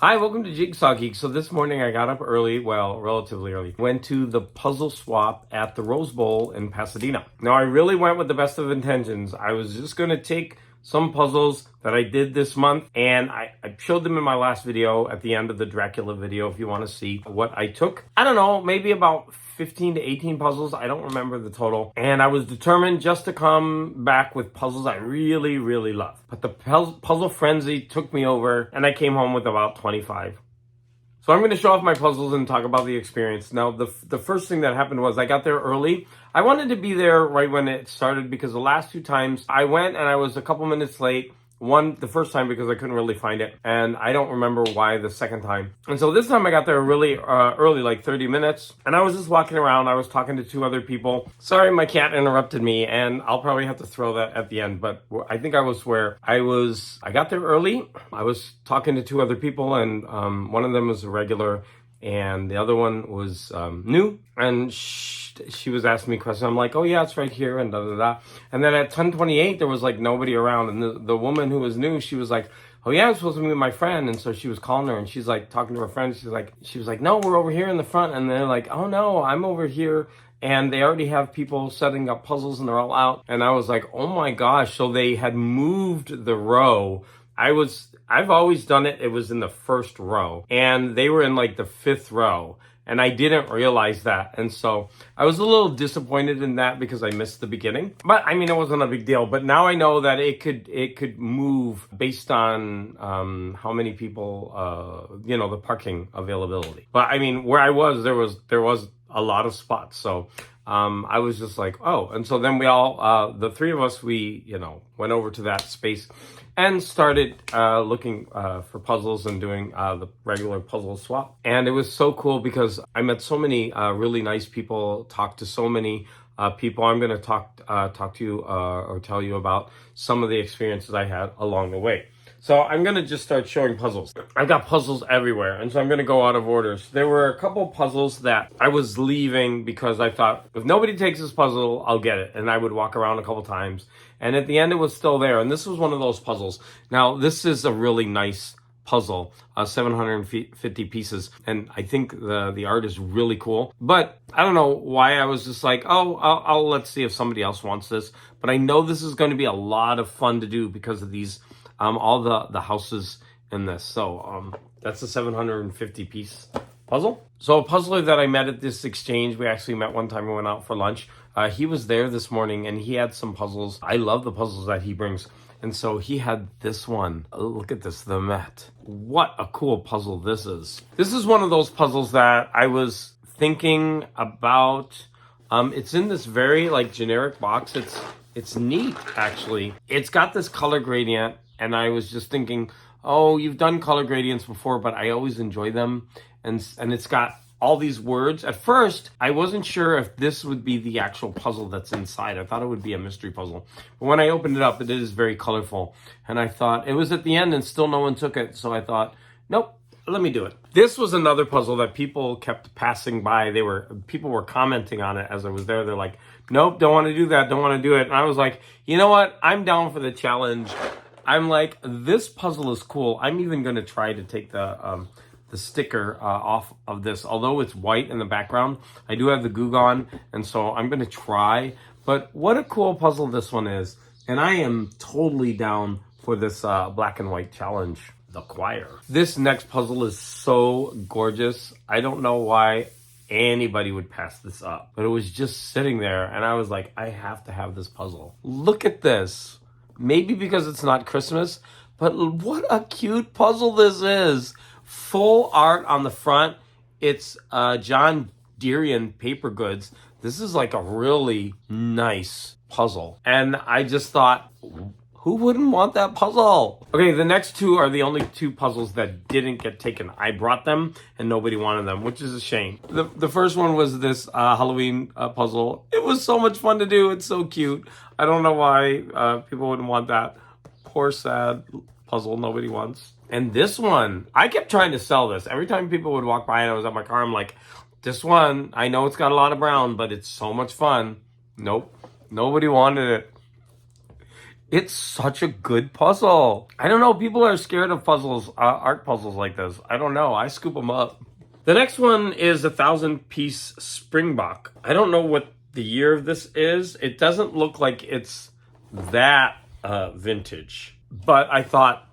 Hi, welcome to Jigsaw Geek. So this morning I got up early, well, relatively early. Went to the puzzle swap at the Rose Bowl in Pasadena. Now I really went with the best of intentions. I was just going to take some puzzles that I did this month, and I showed them in my last video at the end of the Dracula video if you want to see what I took. I don't know, maybe about 15 to 18 puzzles. I don't remember the total. And I was determined just to come back with puzzles I really, really love. But the puzzle frenzy took me over, and I came home with about 25. So I'm going to show off my puzzles and talk about the experience. Now, the first thing that happened was I got there early. I wanted to be there right when it started because the last two times I went and I was a couple minutes late. One, the first time because I couldn't really find it, and I don't remember why the second time. And so this time I got there really early, like 30 minutes, and I was just walking around. I was talking to two other people. Sorry, my cat interrupted me, and I'll probably have to throw that at the end, but I think I was where I got there early. I was talking to two other people, and one of them was a regular, and the other one was new, and she was asking me questions. I'm like, oh yeah, it's right here, and da-da-da. And then at 10:28, there was like nobody around, and the woman who was new, she was like, oh yeah, I'm supposed to meet my friend. And so she was calling her, and she's like talking to her friend. She was like, no, we're over here in the front. And they're like, oh no, I'm over here. And they already have people setting up puzzles, and they're all out. And I was like, oh my gosh. So they had moved the row. I've always done it. It was in the first row, and they were in like the fifth row. And I didn't realize that. And so I was a little disappointed in that because I missed the beginning. But I mean, it wasn't a big deal. But now I know that it could move based on how many people, the parking availability. But I mean, where I was, there was a lot of spots. So I was just like, oh. And so then we all, the three of us, we, went over to that space and started looking for puzzles and doing the regular puzzle swap. And it was so cool because I met so many really nice people, talked to so many people. I'm going to talk to you or tell you about some of the experiences I had along the way. So I'm going to just start showing puzzles. I've got puzzles everywhere, and so I'm going to go out of order. So there were a couple puzzles that I was leaving because I thought, if nobody takes this puzzle, I'll get it. And I would walk around a couple times. And at the end, it was still there. And this was one of those puzzles. Now, this is a really nice puzzle, 750 pieces. And I think the art is really cool. But I don't know why I was just like, oh, I'll let's see if somebody else wants this. But I know this is going to be a lot of fun to do because of these all the houses in this. So that's a 750 piece puzzle. So a puzzler that I met at this exchange, we actually met one time, we went out for lunch. He was there this morning and he had some puzzles. I love the puzzles that he brings. And so he had this one. Oh, look at this, the Met. What a cool puzzle this is. This is one of those puzzles that I was thinking about. It's in this very generic box. It's neat, actually. It's got this color gradient. And I was just thinking, oh, you've done color gradients before, but I always enjoy them. And it's got all these words. At first, I wasn't sure if this would be the actual puzzle that's inside. I thought it would be a mystery puzzle. But when I opened it up, it is very colorful. And I thought, it was at the end and still no one took it. So I thought, nope, let me do it. This was another puzzle that people kept passing by. People were commenting on it as I was there. They're like, nope, don't want to do that, don't want to do it. And I was like, you know what? I'm down for the challenge. I'm like, this puzzle is cool. I'm even going to try to take the sticker off of this. Although it's white in the background, I do have the Goo Gone, and so I'm going to try. But what a cool puzzle this one is. And I am totally down for this black and white challenge, the choir. This next puzzle is so gorgeous. I don't know why anybody would pass this up, but it was just sitting there, and I was like, I have to have this puzzle. Look at this. Maybe because it's not Christmas, but what a cute puzzle this is. Full art on the front. It's John Deerian paper goods. This is like a really nice puzzle. And I just thought, who wouldn't want that puzzle? Okay, the next two are the only two puzzles that didn't get taken. I brought them and nobody wanted them, which is a shame. The first one was this Halloween puzzle. It was so much fun to do. It's so cute. I don't know why people wouldn't want that. Poor, sad puzzle nobody wants. And this one, I kept trying to sell this. Every time people would walk by and I was at my car, I'm like, this one, I know it's got a lot of brown, but it's so much fun. Nope, nobody wanted it. It's such a good puzzle. I don't know. People are scared of puzzles, art puzzles like this. I don't know. I scoop them up. The next one is a 1,000-piece Springbok. I don't know what the year of this is. It doesn't look like it's that vintage. But I thought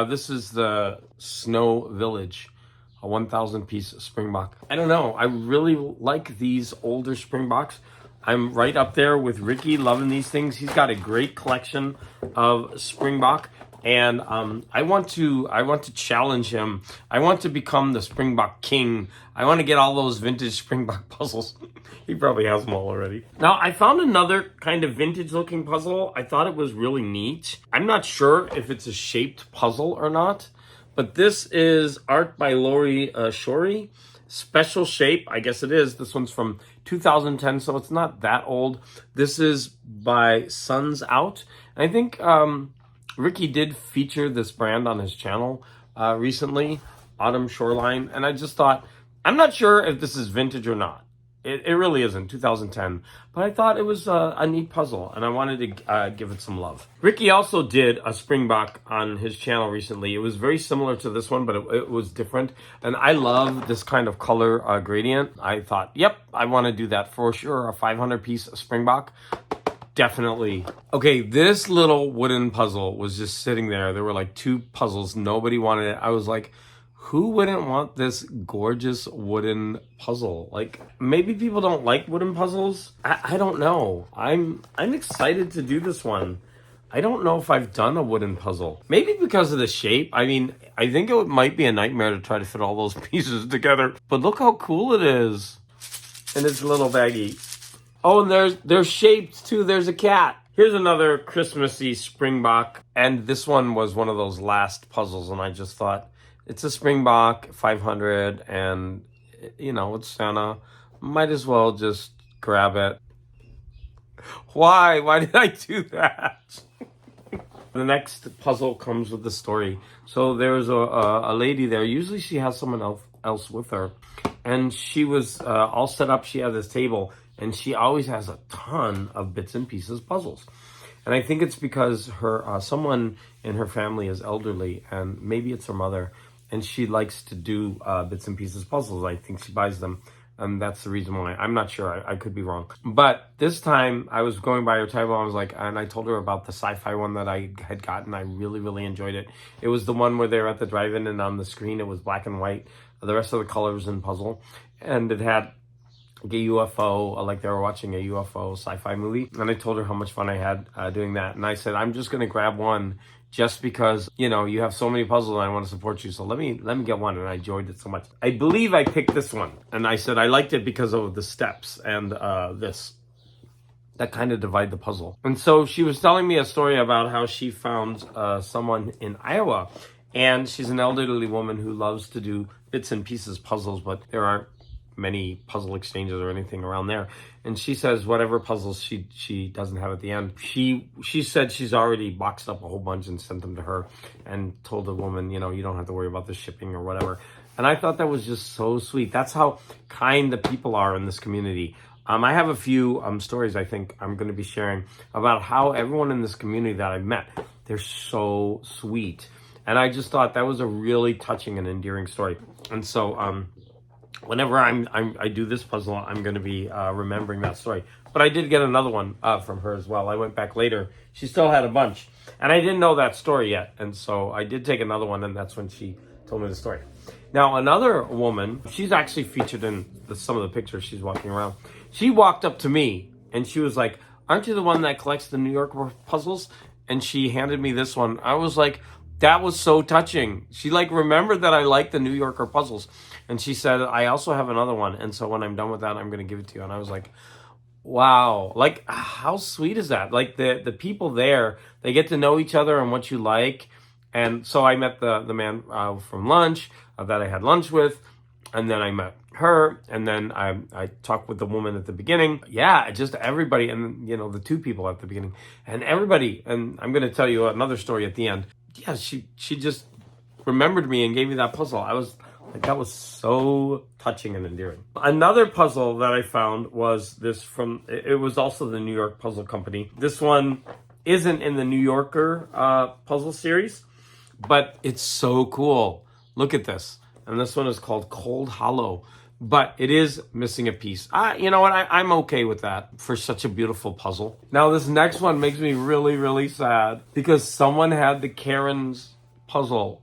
this is the Snow Village, a 1,000-piece Springbok. I don't know. I really like these older Springboks. I'm right up there with Ricky, loving these things. He's got a great collection of Springbok, and I want to challenge him. I want to become the Springbok king. I want to get all those vintage Springbok puzzles. He probably has them all already. Now, I found another kind of vintage-looking puzzle. I thought it was really neat. I'm not sure if it's a shaped puzzle or not, but this is art by Lori Shori. Special shape, I guess it is. This one's from 2010, so it's not that old. This is by Suns Out. I think Ricky did feature this brand on his channel recently, Autumn Shoreline, and I just thought, I'm not sure if this is vintage or not. It really isn't, 2010. But I thought it was a neat puzzle, and I wanted to give it some love. Ricky also did a Springbok on his channel recently. It was very similar to this one, but it was different. And I love this kind of color gradient. I thought, yep, I want to do that for sure. A 500-piece Springbok. Definitely. Okay, this little wooden puzzle was just sitting there. There were like 2 puzzles. Nobody wanted it. I was like, who wouldn't want this gorgeous wooden puzzle? Like, maybe people don't like wooden puzzles. I don't know. I'm excited to do this one. I don't know if I've done a wooden puzzle. Maybe because of the shape. I mean, I think it might be a nightmare to try to fit all those pieces together. But look how cool it is. And it's a little baggy. Oh, and they're shaped too. There's a cat. Here's another Christmassy Springbok. And this one was one of those last puzzles. And I just thought, it's a Springbok 500, and, you know, it's Santa. Might as well just grab it. Why? Why did I do that? The next puzzle comes with the story. So there's a lady there. Usually she has someone else with her. And she was all set up. She had this table. And she always has a ton of bits and pieces puzzles. And I think it's because her someone in her family is elderly. And maybe it's her mother. And she likes to do bits and pieces puzzles. I think she buys them. And that's the reason why. I'm not sure. I could be wrong. But this time, I was going by her table. I was like, and I told her about the sci-fi one that I had gotten. I really, really enjoyed it. It was the one where they were at the drive-in, and on the screen, it was black and white. The rest of the colors in puzzle. And it had a UFO, like they were watching a UFO sci-fi movie. And I told her how much fun I had doing that. And I said, I'm just going to grab one just because, you know, you have so many puzzles and I want to support you. So let me get one. And I enjoyed it so much. I believe I picked this one. And I said I liked it because of the steps and this. That kind of divide the puzzle. And so she was telling me a story about how she found someone in Iowa. And she's an elderly woman who loves to do bits and pieces puzzles, but there aren't many puzzle exchanges or anything around there. And she says whatever puzzles she doesn't have at the end, she said she's already boxed up a whole bunch and sent them to her and told the woman, you know, you don't have to worry about the shipping or whatever. And I thought that was just so sweet. That's how kind the people are in this community. I have a few stories I think I'm going to be sharing about how everyone in this community that I've met, they're so sweet. And I just thought that was a really touching and endearing story. And so whenever I do this puzzle, I'm going to be remembering that story. But I did get another one from her as well. I went back later. She still had a bunch. And I didn't know that story yet. And so I did take another one, and that's when she told me the story. Now, another woman, she's actually featured in some of the pictures she's walking around. She walked up to me, and she was like, aren't you the one that collects the New York puzzles? And she handed me this one. I was like, that was so touching. She like remembered that I like the New Yorker puzzles. And she said, I also have another one. And so when I'm done with that, I'm going to give it to you. And I was like, wow, like how sweet is that? Like the people there, they get to know each other and what you like. And so I met the man from lunch that I had lunch with. And then I met her. And then I talked with the woman at the beginning. Yeah, just everybody. And, you know, the 2 people at the beginning. And everybody. And I'm going to tell you another story at the end. Yeah, she just remembered me and gave me that puzzle. I was Like, that was so touching and endearing. Another puzzle that I found was this from, it was also the New York Puzzle Company. This one isn't in the New Yorker puzzle series, but it's so cool. Look at this. And this one is called Cold Hollow, but it is missing a piece. You know what? I'm okay with that for such a beautiful puzzle. Now, this next one makes me really, really sad because someone had the Karen's puzzle.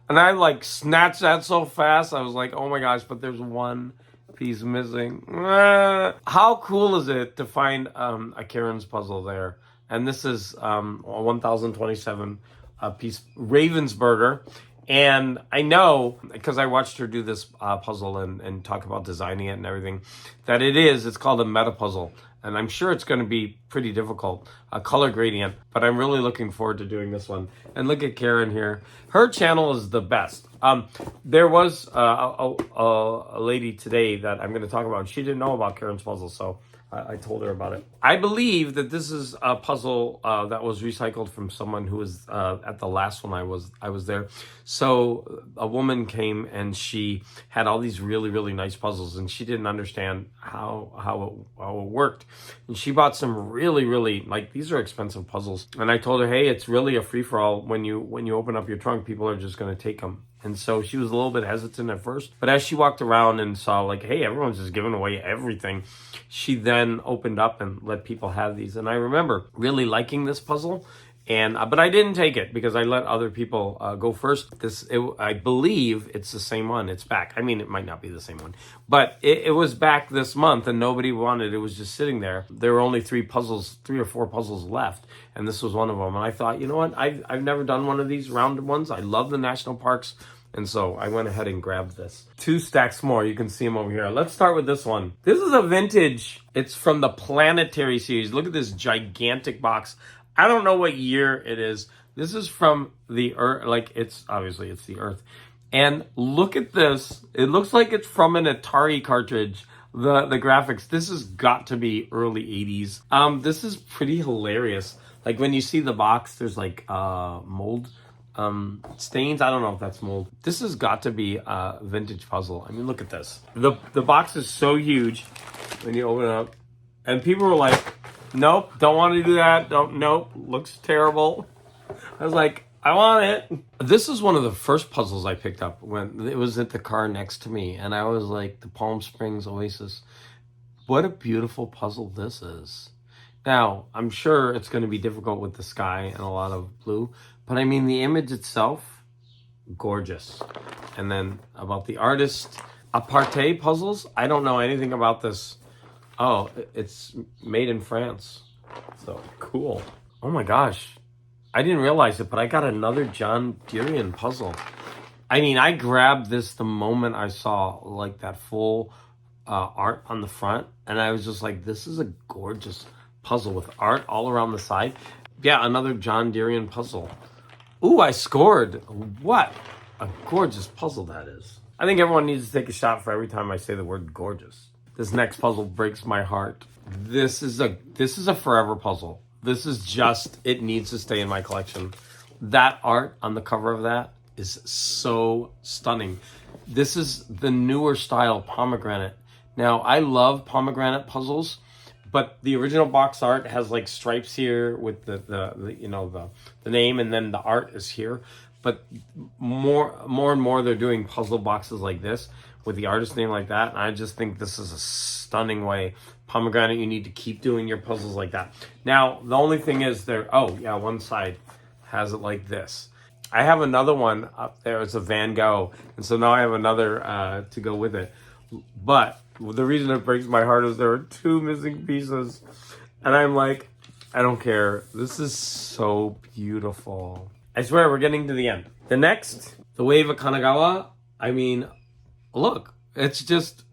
And I like snatched that so fast. I was like, oh my gosh, but there's one piece missing. How cool is it to find a Karen's puzzle there? And this is a 1027 piece Ravensburger. And I know, because I watched her do this puzzle and talk about designing it and everything, that it's called a meta puzzle. And I'm sure it's going to be pretty difficult, a color gradient, but I'm really looking forward to doing this one. And look at Karen here. Her channel is the best. There was a lady today that I'm going to talk about, and she didn't know about Karen's puzzle, so I told her about it. I believe that this is a puzzle that was recycled from someone who was at the last one I was there. So a woman came and she had all these really, really nice puzzles, and she didn't understand how it worked. And she bought some really, really, like, these are expensive puzzles. And I told her, hey, it's really a free-for-all. When you open up your trunk, people are just going to take them. And so she was a little bit hesitant at first. But as she walked around and saw, like, hey, everyone's just giving away everything, she then opened up and let people have these. And I remember really liking this puzzle. But I didn't take it because I let other people go first. I believe it's the same one. It's back. I mean, it might not be the same one, but it was back this month and nobody wanted it. It was just sitting there. There were only 3 or 4 puzzles left, and this was one of them. And I thought, you know what? I've never done one of these rounded ones. I love the national parks. And so I went ahead and grabbed this. 2 stacks more. You can see them over here. Let's start with this one. This is a vintage. It's from the Planetary series. Look at this gigantic box. I don't know what year it is. This is from the Earth. Like, it's the Earth. And look at this. It looks like it's from an Atari cartridge. The graphics. This has got to be early 80s. This is pretty hilarious. Like, when you see the box, there's like mold stains. I don't know if that's mold. This has got to be a vintage puzzle. I mean, look at this. The box is so huge when you open it up, and people were like, nope, don't want to do that. Nope, looks terrible. I was like, I want it. This is one of the first puzzles I picked up when it was at the car next to me, and I was like, the Palm Springs Oasis. What a beautiful puzzle this is. Now, I'm sure it's going to be difficult with the sky and a lot of blue, but I mean, the image itself, gorgeous. And then about the artist, apartheid puzzles. I don't know anything about this. Oh, it's made in France. So cool. Oh my gosh. I didn't realize it, but I got another John Durian puzzle. I mean, I grabbed this the moment I saw like that full art on the front, and I was just like, this is a gorgeous puzzle with art all around the side. Yeah, another John Durian puzzle. Ooh, I scored. What a gorgeous puzzle that is. I think everyone needs to take a shot for every time I say the word gorgeous. This next puzzle breaks my heart. This is a forever puzzle. This is just, it needs to stay in my collection. That art on the cover of that is so stunning. This is the newer style pomegranate. Now, I love pomegranate puzzles, but the original box art has like stripes here with the name, and then the art is here. But more and more they're doing puzzle boxes like this with the artist name like that. And I just think this is a stunning way. Pomegranate, you need to keep doing your puzzles like that. Now, the only thing is one side has it like this. I have another one up there. It's a Van Gogh. And so now I have another to go with it. But the reason it breaks my heart is there are 2 missing pieces. And I'm like, I don't care. This is so beautiful. I swear, we're getting to the end. The next, the Wave of Kanagawa. I mean, look, it's just,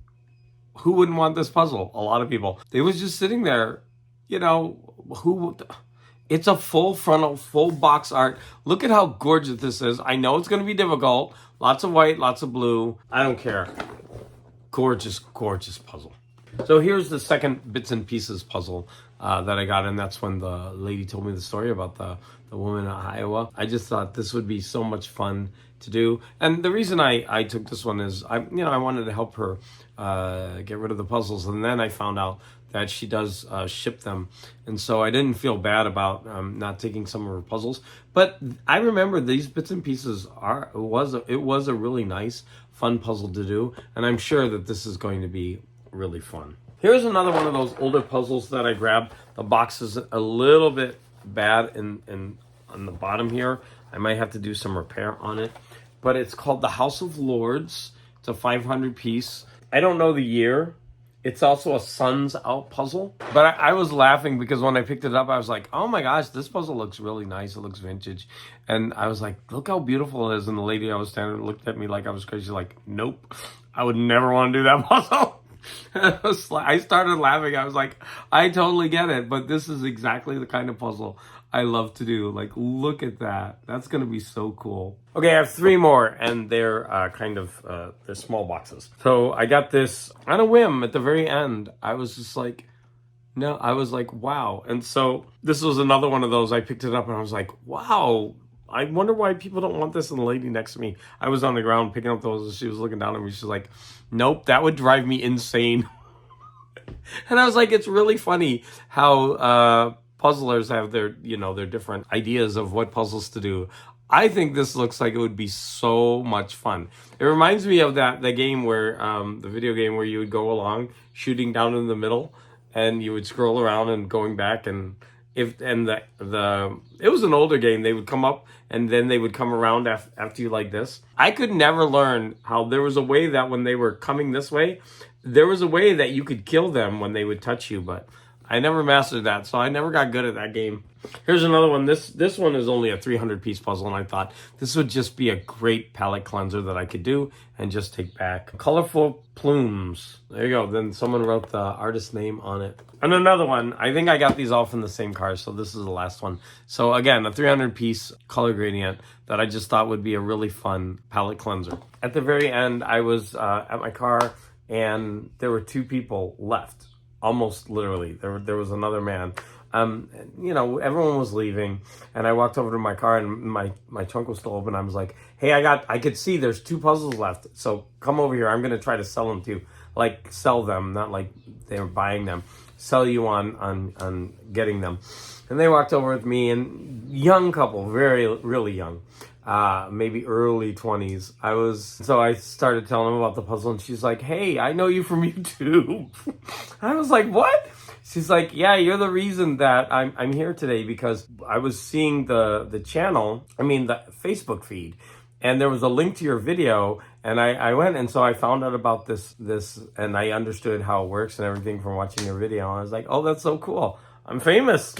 who wouldn't want this puzzle? A lot of people. It was just sitting there, it's a full frontal, full box art. Look at how gorgeous this is. I know it's going to be difficult. Lots of white, lots of blue. I don't care. Gorgeous, gorgeous puzzle. So here's the second bits and pieces puzzle that I got, and that's when the lady told me the story about the woman in Iowa. I just thought this would be so much fun to do, and the reason I took this one is I wanted to help her get rid of the puzzles, and then I found out that she does ship them, and so I didn't feel bad about not taking some of her puzzles. But I remember these bits and pieces it was a really nice, fun puzzle to do, and I'm sure that this is going to be really fun. Here's another one of those older puzzles that I grabbed. The box is a little bit bad in on the bottom here. I might have to do some repair on it. But it's called the House of Lords. It's a 500 piece. I don't know the year. It's also a Sun's Out puzzle. But I was laughing because when I picked it up, I was like, oh my gosh, this puzzle looks really nice. It looks vintage. And I was like, look how beautiful it is. And the lady I was standing with looked at me like I was crazy. Like, nope, I would never want to do that puzzle. I started laughing. I was like, I totally get it, but this is exactly the kind of puzzle I love to do. Like, look at that. That's going to be so cool. Okay, I have 3 more, and they're they're small boxes. So I got this on a whim at the very end. I was just like, no, I was like, wow. And so this was another one of those. I picked it up, and I was like, wow. I wonder why people don't want this. And the lady next to me, I was on the ground picking up those, and she was looking down at me. She's like, nope, that would drive me insane. And I was like, it's really funny how puzzlers have their different ideas of what puzzles to do. I think this looks like it would be so much fun. It reminds me of that game where the video game where you would go along shooting down in the middle, and you would scroll around and going back, and it was an older game. They would come up and then they would come around after you like this. I could never learn how there was a way that when they were coming this way, there was a way that you could kill them when they would touch you, but I never mastered that, so I never got good at that game. Here's another one. This one is only a 300-piece puzzle, and I thought this would just be a great palette cleanser that I could do and just take back. Colorful Plumes. There you go. Then someone wrote the artist name on it. And another one. I think I got these all from the same car, so this is the last one. So again, a 300-piece color gradient that I just thought would be a really fun palette cleanser. At the very end, I was at my car, and there were 2 people left. Almost literally. There was another man. Everyone was leaving, and I walked over to my car, and my trunk was still open. I was like, hey, I could see there's 2 puzzles left, so come over here. I'm going to try to sell them to you. Like, sell them, not like they were buying them. Sell you on getting them. And they walked over with me, and young couple, really young. Maybe early 20s. So I started telling them about the puzzle, and she's like, hey, I know you from YouTube. I was like, what? She's like, yeah, you're the reason that I'm here today, because I was seeing the Facebook feed, and there was a link to your video, and I went, and so I found out about this, and I understood how it works and everything from watching your video. And I was like, oh, that's so cool. I'm famous.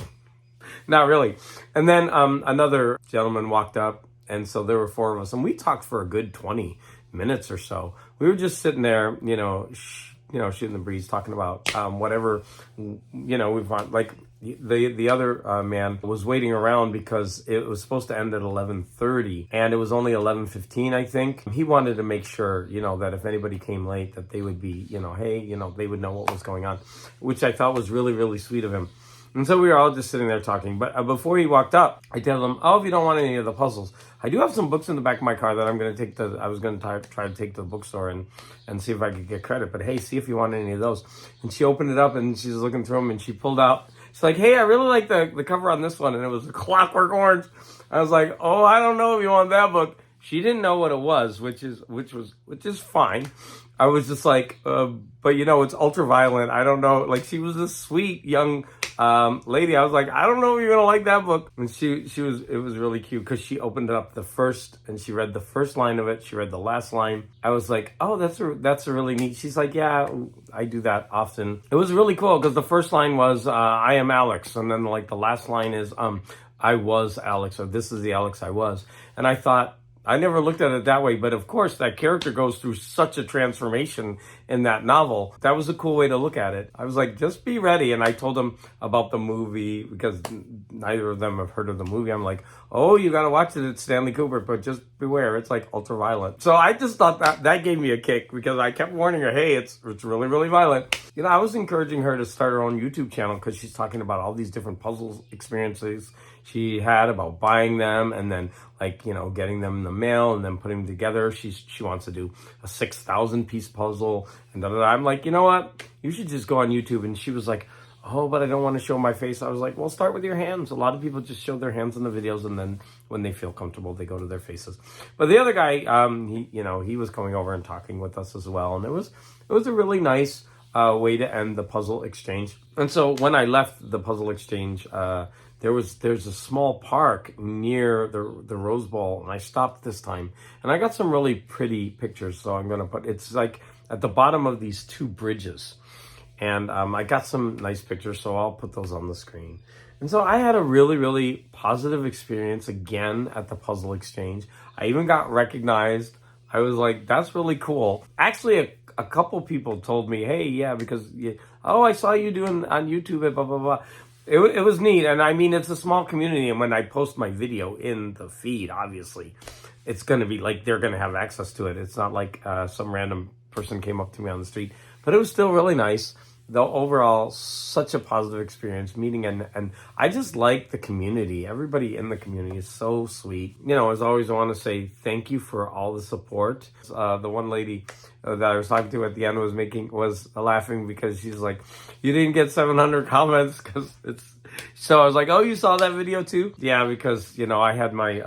Not really. And then another gentleman walked up, and so there were 4 of us, and we talked for a good 20 minutes or so. We were just sitting there, shooting the breeze, talking about whatever, we want. Like the other man was waiting around because it was supposed to end at 11:30, and it was only 11:15, I think. He wanted to make sure, that if anybody came late, that they would be, hey, they would know what was going on, which I thought was really, really sweet of him. And so we were all just sitting there talking. But before he walked up, I told him, oh, if you don't want any of the puzzles, I do have some books in the back of my car that I'm going to take I was going to try to take to the bookstore and see if I could get credit. But hey, see if you want any of those. And she opened it up, and she's looking through them, and she pulled out. She's like, hey, I really like the cover on this one. And it was Clockwork Orange. I was like, oh, I don't know if you want that book. She didn't know what it was, which is fine. I was just like, but it's ultra-violent. I don't know. Like, she was a sweet young lady. I was like, I don't know if you're gonna like that book. And it was really cute because she opened it up and she read the first line of it. She read the last line. I was like, oh, that's a really neat. She's like, yeah, I do that often. It was really cool because the first line was, I am Alex. And then like the last line is, I was Alex, or this is the Alex I was. And I thought, I never looked at it that way, but of course that character goes through such a transformation in that novel. That was a cool way to look at it. I was like, just be ready. And I told them about the movie because neither of them have heard of the movie. I'm like, oh, you got to watch it. It's Stanley Kubrick, but just beware. It's like ultra violent. So I just thought that gave me a kick because I kept warning her, hey, it's really, really violent. You know, I was encouraging her to start her own YouTube channel because she's talking about all these different puzzles experiences she had about buying them and then like, you know, getting them in the mail and then putting them together. She wants to do a 6,000 piece puzzle and I'm like, you know what? You should just go on YouTube. And she was like, oh, but I don't want to show my face. I was like, well, start with your hands. A lot of people just show their hands in the videos and then when they feel comfortable, they go to their faces. But the other guy, he was coming over and talking with us as well. And it was a really nice way to end the puzzle exchange. And so when I left the puzzle exchange, there's a small park near the Rose Bowl, and I stopped this time, and I got some really pretty pictures. So I'm gonna it's like at the bottom of these two bridges, and I got some nice pictures, so I'll put those on the screen. And so I had a really, really positive experience again at the puzzle exchange. I even got recognized. I was like, that's really cool. Actually, a couple people told me, hey, yeah, because I saw you doing on YouTube and blah blah blah. It was neat, and I mean, it's a small community, and when I post my video in the feed, obviously, it's going to be like they're going to have access to it. It's not like some random person came up to me on the street, but it was still really nice. Though overall, such a positive experience meeting, and I just like the community. Everybody in the community is so sweet. You know, as always, I want to say thank you for all the support. The one lady that I was talking to at the end was laughing because she's like, you didn't get 700 comments because it's. So I was like, oh, you saw that video too? Yeah, because you know I had my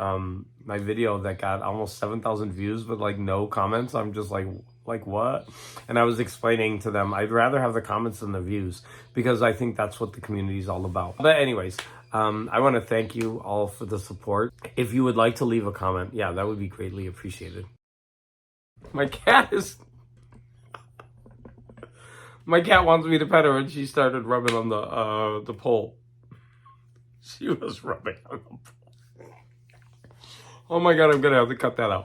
my video that got almost 7,000 views but like no comments. I'm just like what? And I was explaining to them I'd rather have the comments than the views because I think that's what the community is all about. But anyways, I want to thank you all for the support. If you would like to leave a comment, yeah, that would be greatly appreciated. My cat wants me to pet her, and she started rubbing on the pole. She was rubbing on the pole. Oh my God, I'm gonna have to cut that out.